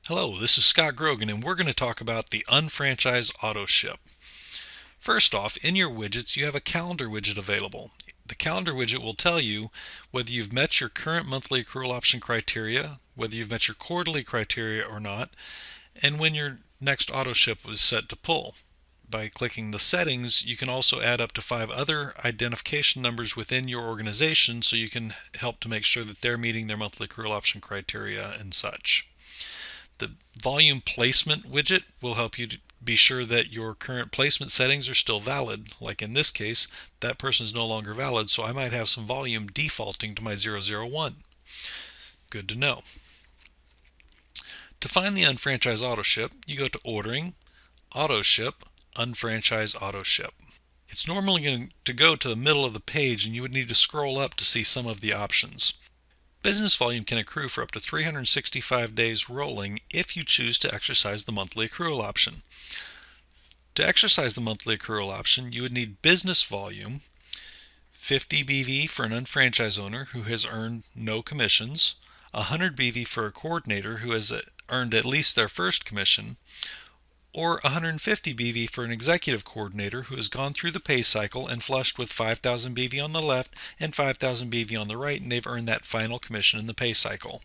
Hello, this is Scott Grogan, and we're going to talk about the UnFranchise AutoShip. First off, in your widgets, you have a calendar widget available. The calendar widget will tell you whether you've met your current monthly accrual option criteria, whether you've met your quarterly criteria or not, and when your next AutoShip was set to pull. By clicking the settings, you can also add up to 5 other identification numbers within your organization so you can help to make sure that they're meeting their monthly accrual option criteria and such. The volume placement widget will help you to be sure that your current placement settings are still valid. Like in this case, that person is no longer valid, so I might have some volume defaulting to my 001. Good to know. To find the UnFranchise AutoShip, you go to Ordering, AutoShip, UnFranchise AutoShip. It's normally going to go to the middle of the page, and you would need to scroll up to see some of the options. Business volume can accrue for up to 365 days rolling if you choose to exercise the monthly accrual option. To exercise the monthly accrual option, you would need business volume, 50 BV for an unfranchised owner who has earned no commissions, 100 BV for a coordinator who has earned at least their first commission, or 150 BV for an executive coordinator who has gone through the pay cycle and flushed with 5,000 BV on the left and 5,000 BV on the right, and they've earned that final commission in the pay cycle.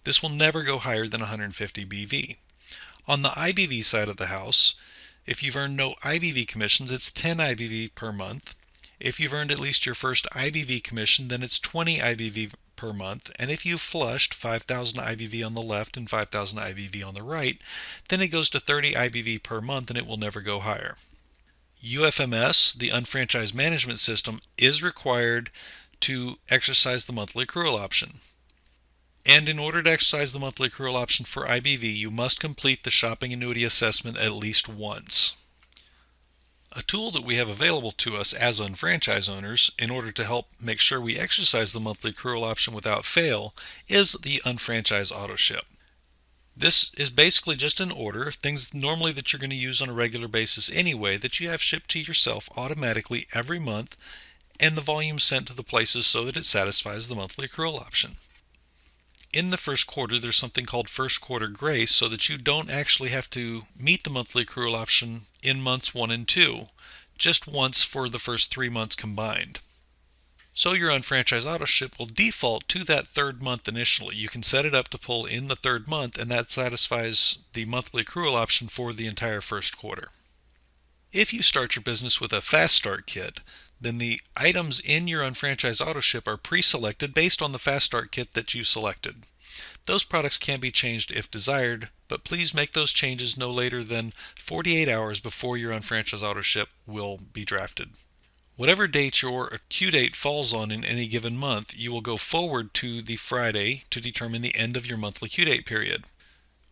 This will never go higher than 150 BV. On the IBV side of the house, if you've earned no IBV commissions, it's 10 IBV per month. If you've earned at least your first IBV commission, then it's 20 IBV per month, and if you've flushed 5,000 IBV on the left and 5,000 IBV on the right, then it goes to 30 IBV per month and it will never go higher. UFMS, the Unfranchised Management System, is required to exercise the monthly accrual option. And in order to exercise the monthly accrual option for IBV, you must complete the shopping annuity assessment at least once. A tool that we have available to us as unfranchise owners in order to help make sure we exercise the monthly accrual option without fail is the UnFranchise AutoShip. This is basically just an order, things normally that you're going to use on a regular basis anyway, that you have shipped to yourself automatically every month, and the volume sent to the places so that it satisfies the monthly accrual option. In the first quarter, there's something called first quarter grace so that you don't actually have to meet the monthly accrual option in months 1 and 2, just once for the first 3 months combined. So your UnFranchise AutoShip will default to that 3rd month initially. You can set it up to pull in the 3rd month, and that satisfies the monthly accrual option for the entire first quarter. If you start your business with a Fast Start Kit, then the items in your UnFranchise AutoShip are pre-selected based on the Fast Start Kit that you selected. Those products can be changed if desired, but please make those changes no later than 48 hours before your UnFranchise AutoShip will be drafted. Whatever date your queue date falls on in any given month, you will go forward to the Friday to determine the end of your monthly queue date period.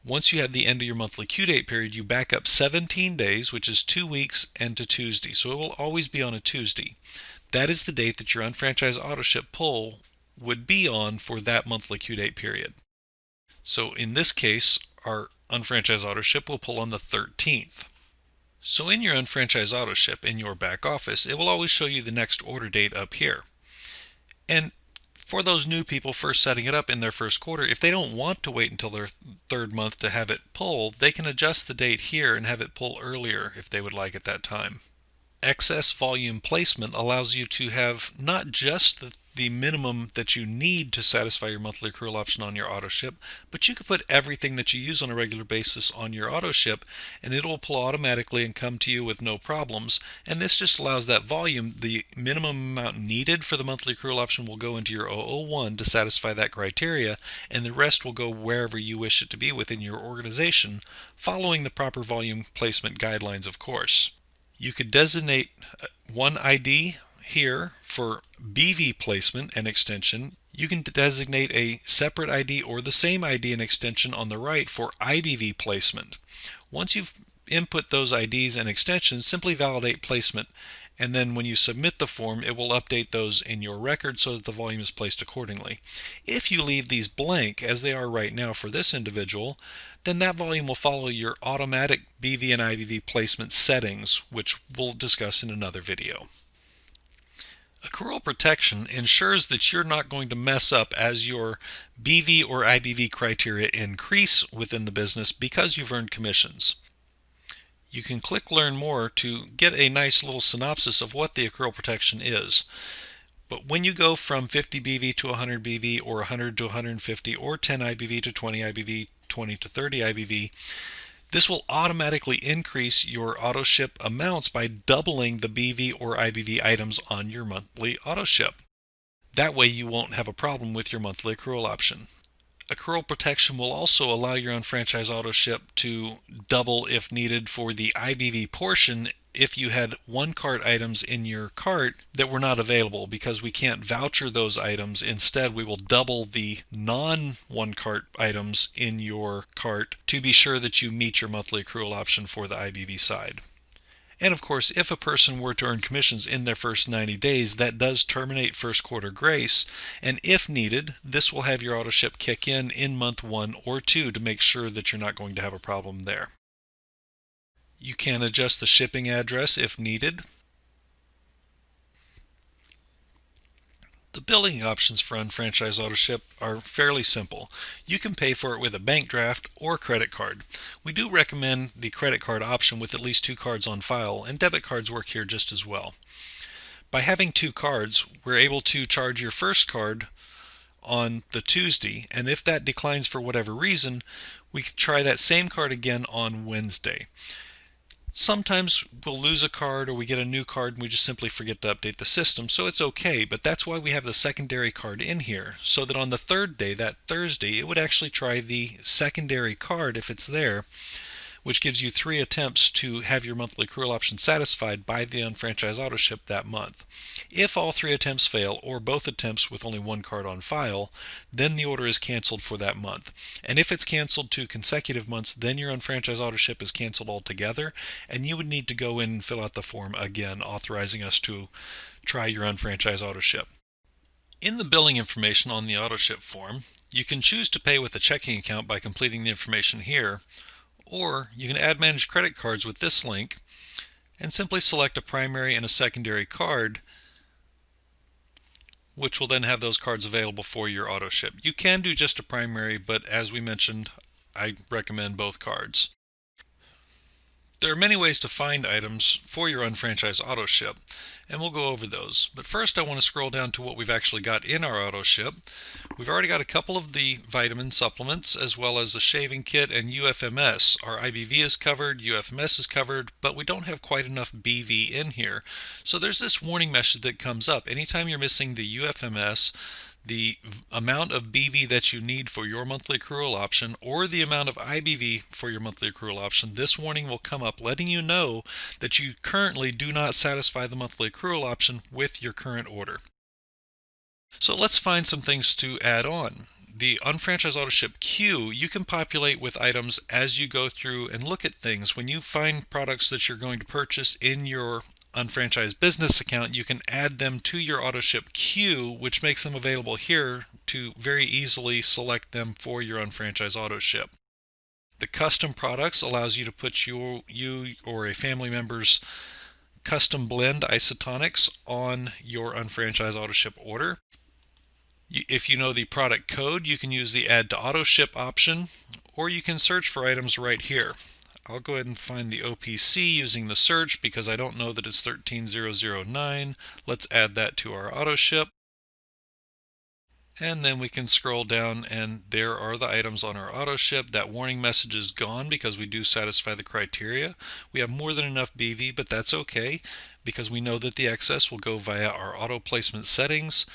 Once you have the end of your monthly queue date period, you back up 17 days, which is 2 weeks, and to Tuesday. So it will always be on a Tuesday. That is the date that your UnFranchise AutoShip pull would be on for that monthly queue date period. So in this case, our UnFranchise AutoShip will pull on the 13th. So in your UnFranchise AutoShip in your back office, it will always show you the next order date up here. And for those new people first setting it up in their first quarter, if they don't want to wait until their 3rd month to have it pull, they can adjust the date here and have it pull earlier if they would like at that time. Excess volume placement allows you to have not just the minimum that you need to satisfy your monthly accrual option on your AutoShip, but you can put everything that you use on a regular basis on your AutoShip, and it will pull automatically and come to you with no problems. And this just allows that volume, the minimum amount needed for the monthly accrual option will go into your 001 to satisfy that criteria, and the rest will go wherever you wish it to be within your organization, following the proper volume placement guidelines, of course. You could designate one ID here for BV placement and extension. You can designate a separate ID or the same ID and extension on the right for IBV placement. Once you've input those IDs and extensions, simply validate placement, and then when you submit the form, it will update those in your record so that the volume is placed accordingly. If you leave these blank, as they are right now for this individual, then that volume will follow your automatic BV and IBV placement settings, which we'll discuss in another video. Accrual protection ensures that you're not going to mess up as your BV or IBV criteria increase within the business because you've earned commissions. You can click Learn More to get a nice little synopsis of what the accrual protection is. But when you go from 50 BV to 100 BV or 100 to 150 or 10 IBV to 20 IBV, 20 to 30 IBV, this will automatically increase your AutoShip amounts by doubling the BV or IBV items on your monthly AutoShip. That way you won't have a problem with your monthly accrual option. Accrual protection will also allow your UnFranchise AutoShip to double if needed for the IBV portion if you had one cart items in your cart that were not available, because we can't voucher those items. Instead, we will double the non-one cart items in your cart to be sure that you meet your monthly accrual option for the IBV side. And of course, if a person were to earn commissions in their first 90 days, that does terminate first quarter grace. And if needed, this will have your AutoShip kick in month 1 or 2 to make sure that you're not going to have a problem there. You can adjust the shipping address if needed. The billing options for UnFranchise AutoShip are fairly simple. You can pay for it with a bank draft or credit card. We do recommend the credit card option with at least 2 cards on file, and debit cards work here just as well. By having 2 cards, we're able to charge your first card on the Tuesday, and if that declines for whatever reason, we can try that same card again on Wednesday. Sometimes we'll lose a card or we get a new card and we just simply forget to update the system, so it's okay, but that's why we have the secondary card in here, so that on the third day, that Thursday, it would actually try the secondary card if it's there, which gives you 3 attempts to have your monthly accrual option satisfied by the UnFranchise AutoShip that month. If all 3 attempts fail, or both attempts with only 1 card on file, then the order is canceled for that month. And if it's canceled 2 consecutive months, then your UnFranchise AutoShip is canceled altogether, and you would need to go in and fill out the form again, authorizing us to try your UnFranchise AutoShip. In the billing information on the AutoShip form, you can choose to pay with a checking account by completing the information here, or you can add manage credit cards with this link and simply select a primary and a secondary card, which will then have those cards available for your AutoShip. You can do just a primary, but as we mentioned, I recommend both cards. There are many ways to find items for your UnFranchise AutoShip, and we'll go over those. But first I want to scroll down to what we've actually got in our AutoShip. We've already got a couple of the vitamin supplements, as well as a shaving kit and UFMS. Our IBV is covered, UFMS is covered, but we don't have quite enough BV in here. So there's this warning message that comes up. Anytime you're missing the UFMS, the amount of BV that you need for your monthly accrual option, or the amount of IBV for your monthly accrual option, this warning will come up letting you know that you currently do not satisfy the monthly accrual option with your current order. So let's find some things to add on. The UnFranchise AutoShip queue, you can populate with items as you go through and look at things. When you find products that you're going to purchase in your UnFranchise business account, you can add them to your AutoShip queue, which makes them available here to very easily select them for your UnFranchise AutoShip. The custom products allows you to put you or a family member's custom blend isotonics on your UnFranchise AutoShip order. If you know the product code, you can use the Add to AutoShip option, or you can search for items right here. I'll go ahead and find the OPC using the search because I don't know that it's 13009. Let's add that to our AutoShip. And then we can scroll down and there are the items on our AutoShip. That warning message is gone because we do satisfy the criteria. We have more than enough BV, but that's okay because we know that the excess will go via our auto placement settings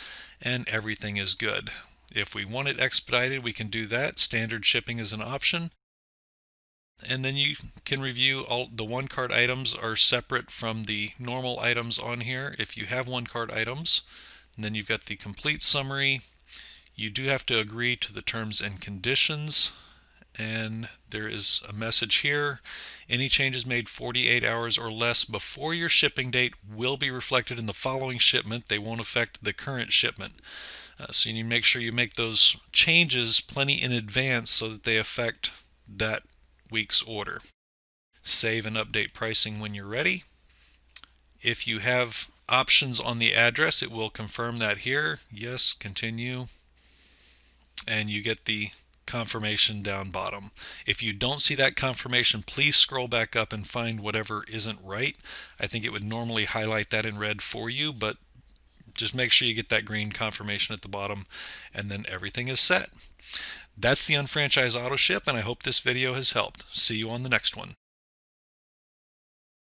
and everything is good. If we want it expedited, we can do that. Standard shipping is an option. And then you can review all the one cart items are separate from the normal items on here if you have one cart items. And then you've got the complete summary. You do have to agree to the terms and conditions, and there is a message here. Any changes made 48 hours or less before your shipping date will be reflected in the following shipment. They won't affect the current shipment. So you need to make sure you make those changes plenty in advance so that they affect that week's order. Save and update pricing when you're ready. If you have options on the address, it will confirm that here. Yes, continue. And you get the confirmation down bottom. If you don't see that confirmation, please scroll back up and find whatever isn't right. I think it would normally highlight that in red for you, but just make sure you get that green confirmation at the bottom, and then everything is set. That's the UnFranchise AutoShip, and I hope this video has helped. See you on the next one.